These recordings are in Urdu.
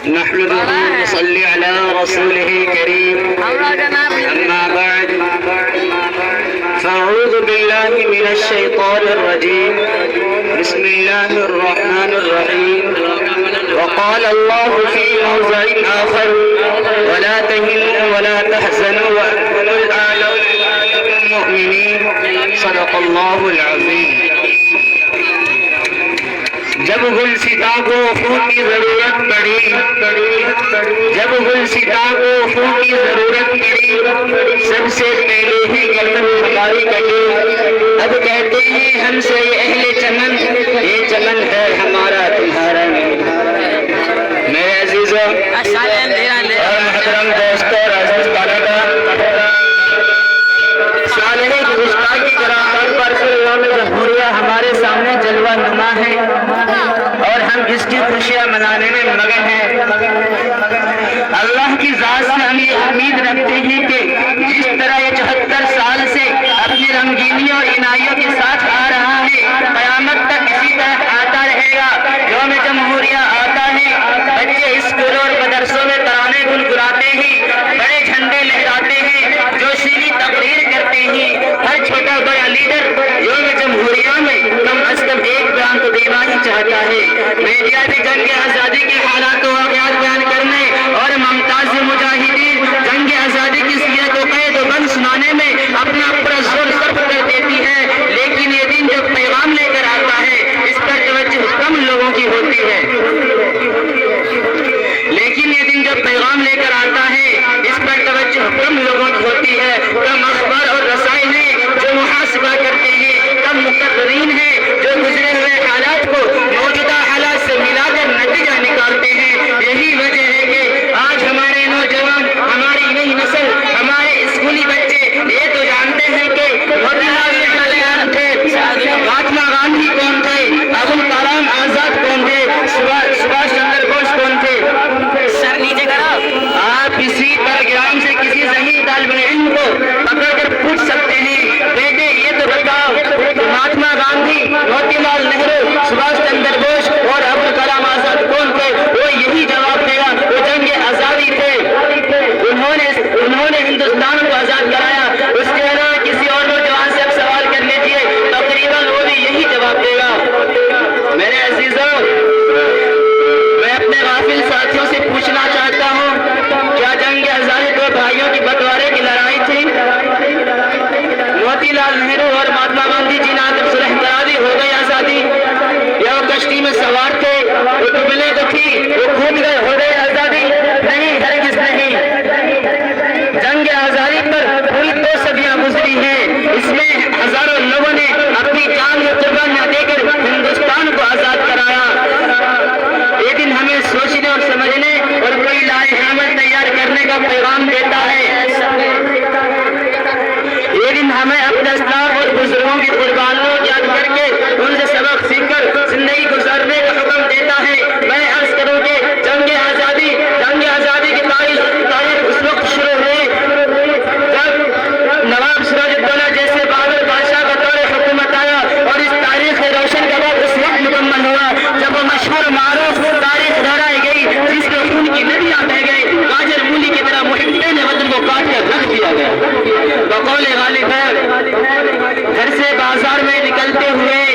نحمده ونصلي على رسوله الكريم أما بعد فأعوذ بالله من الشيطان الرجيم بسم الله الرحمن الرحيم وقال الله في موضع آخر ولا تهنوا ولا تحزنوا وأنتم الأعلون المؤمنين صدق الله العظيم. جب گلستاں کو خون کی ضرورت پڑی سب سے پہلے ہی گردن ہماری کٹی. اب کہتے ہیں ہم سے یہ اہل چمن، یہ چمن ہے ہمارا تمہارا نہیں. میرے عزیزوں اور محترم دوستوں اور عزیز طلبہ، صالح کی گستاخی کرانے پر یوم جمہوریہ ہمارے سامنے جلوہ نما ہے اور ہم اس کی خوشیاں منانے میں مگن ہیں. اللہ کی ذات سے ہم یہ امید رکھتے ہیں کہ جس طرح یہ 74 سال سے اپنی رنگینیوں اور عنایوں کے ساتھ آ رہا ہے، قیامت تک اسی طرح آتا رہے گا. یوم جمہوریہ آتا ہے، بچے اسکولوں اور مدرسوں میں ترانے گنگناتے ہیں، بڑے جھنڈے لہراتے ہیں، جوشیلی تقریر کرتے ہیں. ہر چھوٹا بڑا لیڈر یوم جمہوریہ میں کم از کم ایک بیان تو دینا ہی چاہتا ہے. میڈیا بھی جنگ آزادی کے حالات و واقعات بیان کرنے اور ممتاز مجاہدین جنگ آزادی کی سیرت و قید و بند سنانے میں اپنا پورا زور صرف کر دیتی ہے. لیکن یہ دن جو پیغام لے کر آتا ہے اس پر توجہ کم لوگوں کی ہوتی ہے. کم اخبار اور رسائل ہیں جو محاسبہ کرتے ہیں، کم مقررین ہیں جو گزرے ہوئے حالات کو موجودہ حالات سے ملا کر نتیجہ نکالتے ہیں. یہی وجہ ہے کہ آج ہمارے نوجوان، ہماری نئی نسل، ہمارے اسکولی بچے یہ تو جانتے ہیں کہ موتی لال نہرو کون تھے، مہاتما گاندھی کون تھے، ابوالکلام آزاد کون تھے، سبھاش چندر بوس کون تھے. سر نیچے کرو. آپ کسی ٹیلیگرام سے کسی ذہین طالب علم کو پکڑ کر پوچھ سکتے ہیں، بیٹے یہ تو بتاؤ مہاتما گاندھی، موتی لال نہرو، سبھاش چندر بوس اور ابوالکلام آزاد کون تھے؟ وہ یہی جواب دے گا، وہ جنگ آزادی تھے. انہوں نے ہندوستان کو آزاد کرایا. اس کے علاوہ کسی اور نوجوان سے آپ سوال کر لیجیے، تقریباً وہ بھی یہی جواب دے گا. میرے عزیزوں، میں اپنے غافل ساتھیوں سے پوچھنا چاہتا ہوں، کیا جنگ آزادی دو بھائیوں کی بٹوارے کی لڑائی تھی؟ موتی لال نہرو اور مہاتما گاندھی جی نے صلح کرا دی، ہو گئی آزادی؟ یا وہ کشتی میں سوار تھے، وہ ڈوبنے تو تھی، وہ کود گئے، ہو گئی آزادی؟ نہیں، ہرگز نہیں. جنگ آزادی پر پوری 2 صدیاں گزری ہیں. اس میں ہزاروں لوگوں نے اپنی جان کو قربانیاں دے کر ہندوستان کو آزاد کرایا. یہ دن ہمیں سوچنے اور سمجھنے اور کوئی لائحہ عمل تیار کرنے کا پیغام دیتا ہے. یہ دن ہمیں اپنے اسلاف اور بزرگوں کی قربانیوں کو یاد کر کے ان سے سبق سیکھ کر زندگی گزارنے کا حکم دیتا ہے. میں عرض کروں کہ جنگ آزادی کی تاریخ اس وقت شروع ہوئی جب نواب سراج الدولہ جیسے بہادر بادشاہ کا دور حکومت آیا، اور اس تاریخ روشن کا وقت اس وقت مکمل ہوا جب وہ مشہور معروف تاریخ دہرائی گئی جس کے خون کی ندیاں بہہ گئی، گاجر مولی کی طرح محبین وطن کو کاٹ کر رکھ دیا گیا. بقول غالب ہے، گھر سے بازار میں نکلتے ہوئے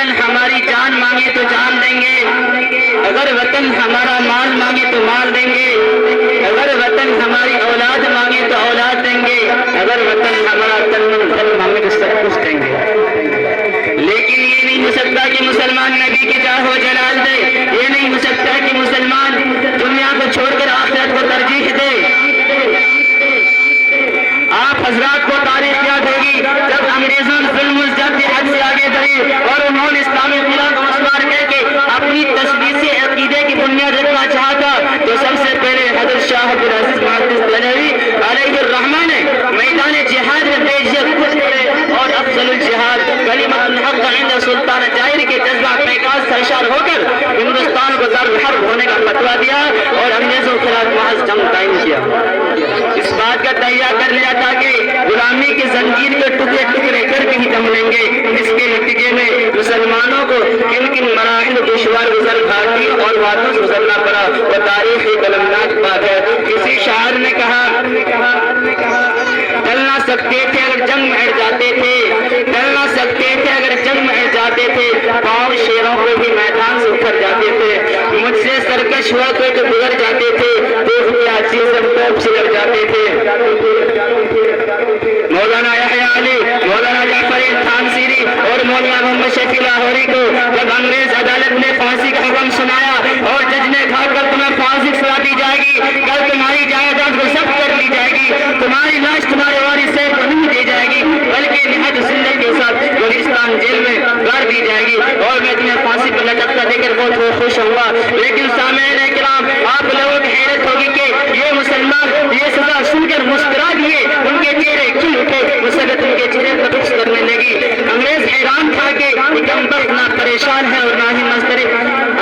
وطن ہماری جان مانگے تو جان دیں گے، اگر وطن ہمارا مال مانگے تو مال دیں گے، اگر وطن ہماری اولاد مانگے تو اولاد دیں گے، اگر وطن ہمارا تن من دھن مانگے تو سب کچھ دیں گے۔ لیکن یہ نہیں ہو سکتا کہ مسلمان نبی کی جاہ و جلال دے، یہ نہیں ہو سکتا کہ مسلمان دنیا کو چھوڑ کر آخرت کو ترجیح دے۔ آپ حضرات کو تاریخ یاد ہوگی جب انگریزوں نے ظلم و زیادتی حد سے آگے بڑھی اور انہوں نے اسلامی خلاف مسمار کر کے اپنی تثبیت عقیدے کی بنیاد رکھنا چاہا تھا، تو سب سے پہلے حضرت شاہ عبدالعزیز محدث دہلوی علیہ الرحمہ نے میدان جہاد میں بے جھجک خود پڑے اور افضل الجہاد کلمۃ الحق عند سلطان جائر کے جذبہ پیکاز سرشار ہو کر ہندوستان کو دار الحرب ہونے کا فتویٰ دیا اور انگریزوں کے خلاف محض جنگ قائم کیا۔ اس بات کا تیار کر لیا تھا کہ غلامی کی زنجیر کے ٹکڑے ٹکڑے کر کے ہی دم لیں گے۔ اس کے نتیجے میں مسلمانوں کو کن کن مراحل دشوار گزر گھاٹی اور وادیوں سے گزرنا پڑا، وہ تاریخ کی المناک بات ہے۔ کسی شاعر نے کہا ڈل نہ سکتے تھے اگر جنگ میں اڑ جاتے تھے، ڈل نہ سکتے تھے اگر جنگ میں اڑ جاتے تھے، پاؤں شیروں کو بھی میدان سے اکھڑ جاتے تھے، مجھ سے سرکش ہوا کوئی تو گزر جاتے تھے، دیکھ کیا چیز ہم توپ سے لڑ جاتے تھے۔ مولانا یحییٰ علی، مولانا جعفر تھانسیری اور مولانا محمد شفیع لاہوری کو جب انگریز عدالت نے پھانسی کا حکم سنایا اور جج نے کہا کل تمہیں پھانسی سنا دی جائے گی، کل تمہاری جائیداد کو ضبط کر لی جائے گی، تمہاری لاش تمہارے وارث سے کو نہیں دی جائے گی بلکہ نہایت ذلت کے ساتھ گلستان جیل میں گاڑ دی جائے گی اور میں تمہیں پھانسی پر لٹکتا دیکھ کر بہت خوش ہوں گا۔ لیکن سامعین کرام، آپ لوگوں کی حیرت ہوگی کہ یہ مسلمان یہ سزا سن کر مسکرا دیے، ان کے چہرے کھل اٹھے، مسرت ان کے چہرے پر رقص کرنے لگی۔ انگریز حیران تھا کہ یہ کم بخت نہ پریشان ہے اور نہ ہی مضطرب۔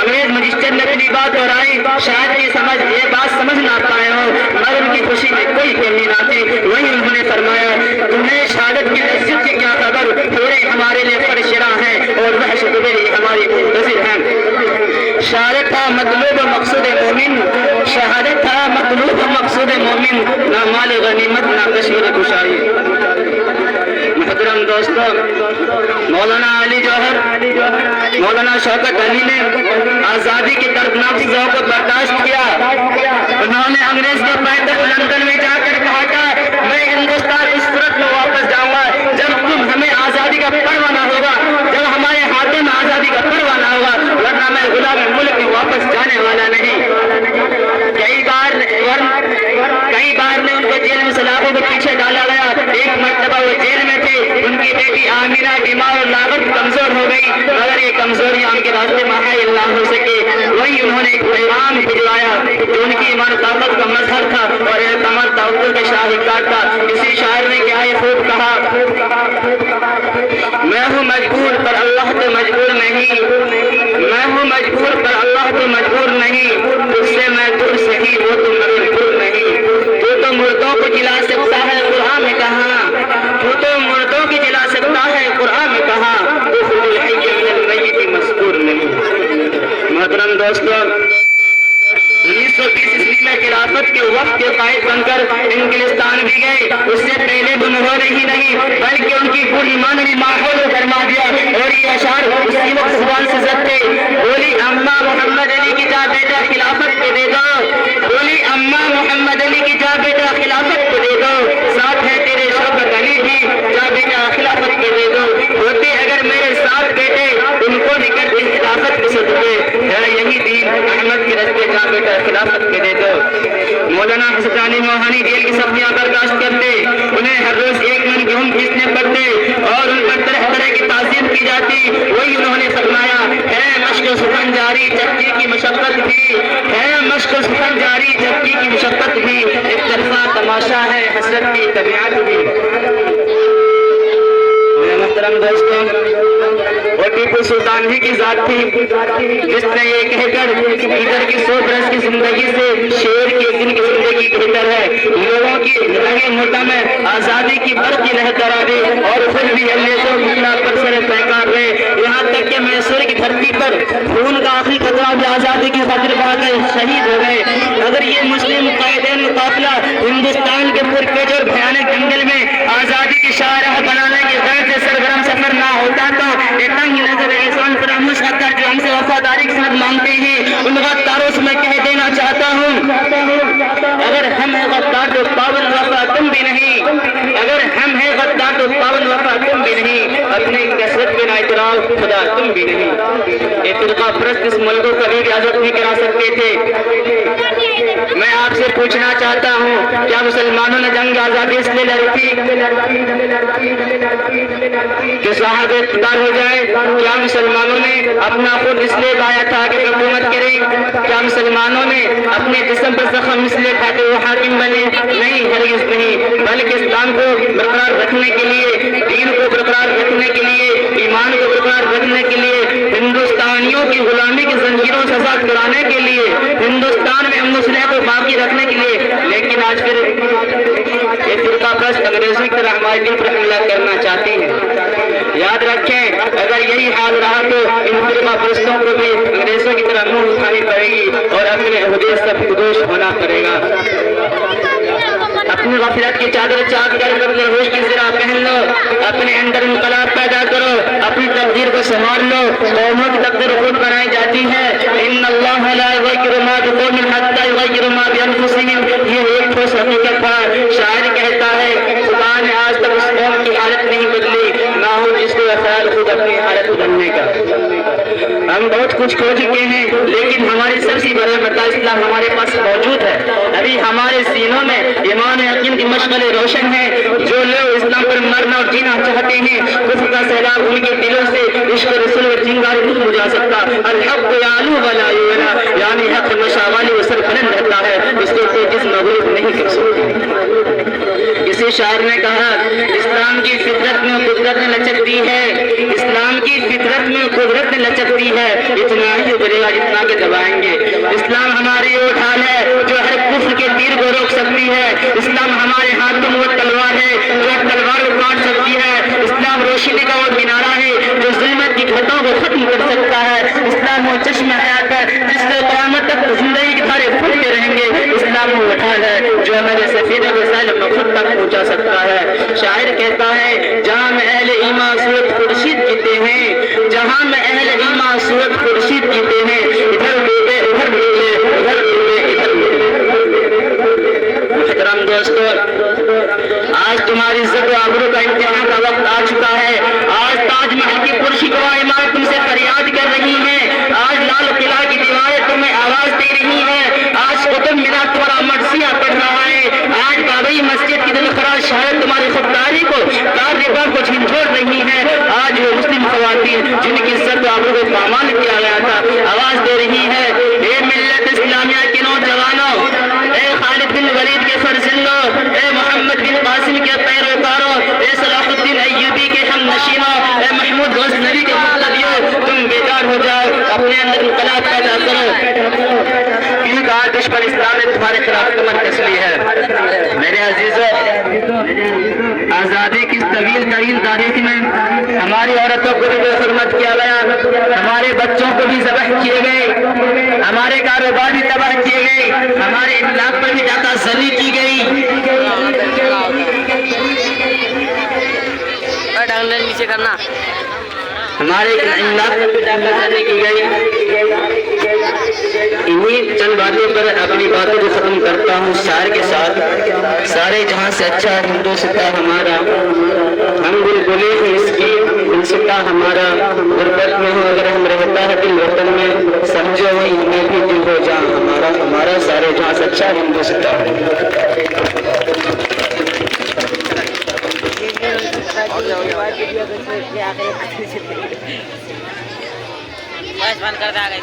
انگریز مجسٹر نے اپنی بات اور آئی، شاید یہ بات سمجھ نہ پائے ہو مگر ان کی خوشی میں کوئی کمی نہ تھی۔ وہی انہوں نے فرمایا تمہیں شہادت کی لذت کی کیا خبر، تھوڑے ہمارے لیے فرشرا ہیں اور وحش تمہارے لیے ہماری منتظر ہیں۔ شہادت تھا مطلوب و مقصود مومن، شہادت تھا مطلوب و مقصود مومن، نہ مال غنیمت نہ کشمیر کشائی۔ محترم دوستو، مولانا علی جوہر، مولانا شوکت علی نے آزادی کی دردناک سزاؤں کو برداشت کیا۔ انہوں نے انگریز کے پائتخت لندن میں جا کر کہا تھا میں ہندوستان اس صورت میں واپس جاؤں گا جب تم ہمیں آزادی کا پروانہ ہوگا، جب ہمارے ہاتھوں میں آزادی کا پروانہ ہوگا، ورنہ میں غلام ملک میں واپس جانے والا نہیں۔ کئی بار نے ان کو جیل میں سلاخوں کے پیچھے ڈالا گیا۔ ایک مرتبہ وہ جیل میں تھے، ان کی بیٹی آمینہ بیمار اور لاغت کمزور ہو گئی، مگر یہ کمزوریاں ان کے راستے میں حائل نہ ہو سکے۔ وہی انہوں نے ایک پیغام بھجوایا جو ان کی ایمان طاقت کا مظہر تھا اور اعتماد توکل کا شاہکار تھا۔ کسی شاعر نے کیا یہ خوب کہا، میں ہوں مجبور پر اللہ تو مجبور نہیں، میں ہوں مجبور پر اللہ تو مجبور نہیں، تجھ سے میں دور سہی وہ تو مگر دور نہیں۔ تو مردوں کو جلا سکتا ہے قرآن میں کہا، تو مردوں کی جلا سکتا ہے قرآن میں کہا، تو خود الحی من المیت مذکور نہیں۔ محترم دوستو، 1920 عیسوی میں خلافت کے وقت کے قائد بن کر انگلستان بھی گئے۔ اس سے پہلے تو انہوں نے ہی نہیں بلکہ ان کی پوری ایمانی ماحول کو گرما دیا اور یہ اشعار اسی وقت زبان سے زد تھے۔ بولی اماں محمد علی کی جا بیٹا خلافت کو دے دو، بولی اماں محمد علی کی جا بیٹا خلافت کو دے دو، ساتھ ہے تیرے شوکت علی بھی جا بیٹا خلافت کو دے دو، ہوتے اگر میرے ساتھ بیٹے ان کو بھی کرتے خلافت کے صدقے، ہے یہی دین احمد کے رستے جا بیٹا خلافت کے دے دو۔ مولانا حسن علی موہانی جیل کی سختیاں برداشت کرتے، انہیں ہر روز 1 من گیہوں پیسنے پڑتے اور ان پر طرح طرح کی تعظیم کی جاتی۔ وہی انہوں نے فرمایا ہے مشق سخن جاری چکی کی مشقت بھی، ہے مشق سخن جاری چکی کی مشقت بھی، ایک طرفہ تماشا ہے حسرت کی طبیعت بھی۔ محترم دوستوں، وہ ٹیپو سلطان ہی کی ذات تھی جس نے یہ کہہ کر ادھر کی 100 برس کی زندگی سے شیر کی ایک دن کی زندگی بہتر ہے، لوگوں کی رگے موٹا میں آزادی کی برقی لہر دی اور خود بھی اللہ کو مطلع پر سر پیکار رہے، یہاں تک کہ میسور کی دھرتی پر خون کا آخری قطرہ بھی آزادی کی خاطر بہا کر شہید ہو گئے۔ اگر یہ مسلم قائدین قافلہ ہندوستان کے پرکیج اور بھیانک جنگل میں آزادی کی شاہراہ بنانے کے غیر سے سرگرم سفر نہ ہوتا تو یہ تنگ نظر احسان بھی نہیں، اپنی کثرت کے اعتراف خدا تم بھی نہیں۔ یہ فرقہ پرست اس ملک کو کبھی بھی آزاد نہیں کرا سکتے تھے۔ میں آپ سے پوچھنا چاہتا ہوں، کیا مسلمانوں نے جنگ آزادی اس لیے لڑی تھی کہ صحابہ اقتدار ہو جائے؟ کیا مسلمانوں نے اپنا خود اس لیے بایا تھا کہ حکومت کرے؟ کیا مسلمانوں نے اپنے جسم پر زخم اس لیے کھاتے وہ حاکم بنے؟ نہیں، ہرگز نہیں، بلکہ اسلام کو برقرار رکھنے کے لیے، دین کو برقرار رکھنے کے لیے، ایمان کو برقرار رکھنے کے لیے، ہندوستانیوں کی غلامی کی زنجیروں سے آزاد کرانے کے لیے، ہندوستان میں امن و صلح کو باقی رکھنے کے لیے۔ لیکن آج پھر یہ فرقہ پرست انگریزوں کی طرح ہمارے دین پر حملہ کرنا چاہتے ہیں۔ یاد رکھیں، اگر یہی حال رہا تو ان فرقہ پرستوں کو بھی انگریزوں کی طرح منہ اٹھانی پڑے گی اور اپنے عہدے سے خودوش ہونا پڑے گا۔ اپنی غفلت کی چادر چاک کر ہوش کی زرہ پہن لو، اپنے اندر انقلاب پیدا کرو، اپنی تقدیر کو سنبھال لو۔ قوموں کی تقدیر خود بنائی جاتی ہے۔ ان اللہ لا یغیر ما بقوم حتی یغیر ما بانفسہم، یہ ایک ٹھوس حقیقت ہے۔ شاعر کہتا ہے، خدا نے آج تک اس قوم کی حالت نہیں بدلی، نہ ہو جس کو خیال خود اپنی حالت بدلنے کا۔ ہم بہت کچھ کھو چکے ہیں، لیکن ہماری سب سے بڑا مدعا اسلام ہمارے پاس موجود ہے۔ ابھی ہمارے سینوں میں ایمان یقین کی مشعلیں روشن ہیں۔ جو لوگ اسلام پر مرنا اور جینا چاہتے ہیں، کفر کا سیلاب ان کے دلوں سے عشق رسول و چنگاری نہیں ہو جا سکتا۔ الحق یعلو ولا یعلا، یعنی حق ہمیشہ والی و سر بلند رہتا ہے، اس کو کوئی جسم مغلوب نہیں کر سکتا۔ کسی شاعر نے کہا، اسلام کی فطرت میں قدرت نے لچک دی ہے، اسلام کی فطرت میں قدرت نے لچک دی ہے، اتنا ہی ابھرے گا جتنا کہ دبائیں گے۔ اسلام ہماری وہ ڈھال ہے جو ہر کفر کے تیر کو روک سکتی ہے۔ اسلام ہمارے ہاتھوں میں وہ تلوار ہے جو تلوار کو کاٹ سکتی ہے۔ اسلام روشنی کا وہ مینارہ ہے جو ظلمت کی گھٹوں کو ختم کر سکتا ہے۔ اسلام وہ چشمہ حیات ہے جس سے قیامت تک زندگی کے دھارے پھوٹتے رہیں گے۔ اسلام وہ ڈھال ہے جو ہمارے سفیدے کو سیل مقصود تک پہنچا سکتا ہے۔ شاعر کہتا ہے، جہاں میں اہل ایمان صورت خورشید جیتے ہیں، جہاں میں اہل ایمان صورت خورشید جیتے ہیں، ادھر ڈوبے ادھر ڈوبے ادھر ڈوبے ادھر ڈوبے۔ محترم دوستو، آج تمہاری عزت و آبرو کا امتحان کا وقت آ چکا ہے۔ آج تاج محل کی پرشکوہ عمارت تم سے فریاد کر رہی ہیں، آج لال قلعہ کی دیواریں تمہیں آواز دے رہی ہیں، آج قطب مینار تمہارا مرثیہ پڑھ رہا ہے، آج بابری مسجد کی دلخراش شہادت تمہاری خودداری کو کارنیوال کو جھنجھوڑ رہی ہے۔ آج وہ مسلم خواتین جن کی عزت و آبرو کو پامال کیا گیا تھا آواز دے رہی ہے، اے ملت اسلامیہ کے نوجوانوں، اے خالد بن ولید کے فرزندوں، اے محمد بن قاسم کے پیروکاروں، اے صلاح الدین ایوبی کے ہم نشینوں، اے محمود غزنوی کے مقتدیوں، تم بیدار ہو جاؤ، اپنے اندر انقلاب پیدا کرو، کیونکہ آج دشمن اسلام نے تمہارے خلاف کمر کس لی ہے۔ میرے عزیزوں، آزادی کی طویل ترین تاریخ میں ہماری عورتوں کو بھی بے حرمت کیا گیا، ہمارے بچوں کو بھی ذبح کیے گئے، ہمارے کاروبار بھی تباہ کیے گئے، ہمارے اخلاق پر بھی ڈاکہ زنی کی گئی۔ نیچے کرنا، ہمارے اخلاق پر بھی ڈاکہ زنی کی گئی۔ انہی چند باتوں پر اپنی باتوں کو ختم کرتا ہوں شاعر کے ساتھ۔ سارے جہاں سے اچھا ہندوستان ہمارا، ہم بلبلے ہیں اس کی گلستاں ہمارا، غربت میں ہو اگر ہم رہتا ہے دل وطن میں، سمجھو وہی میں بھی دل ہو جہاں ہمارا، ہمارا سارے جہاں سے اچھا ہندوستان۔ بند کر دیا گیا۔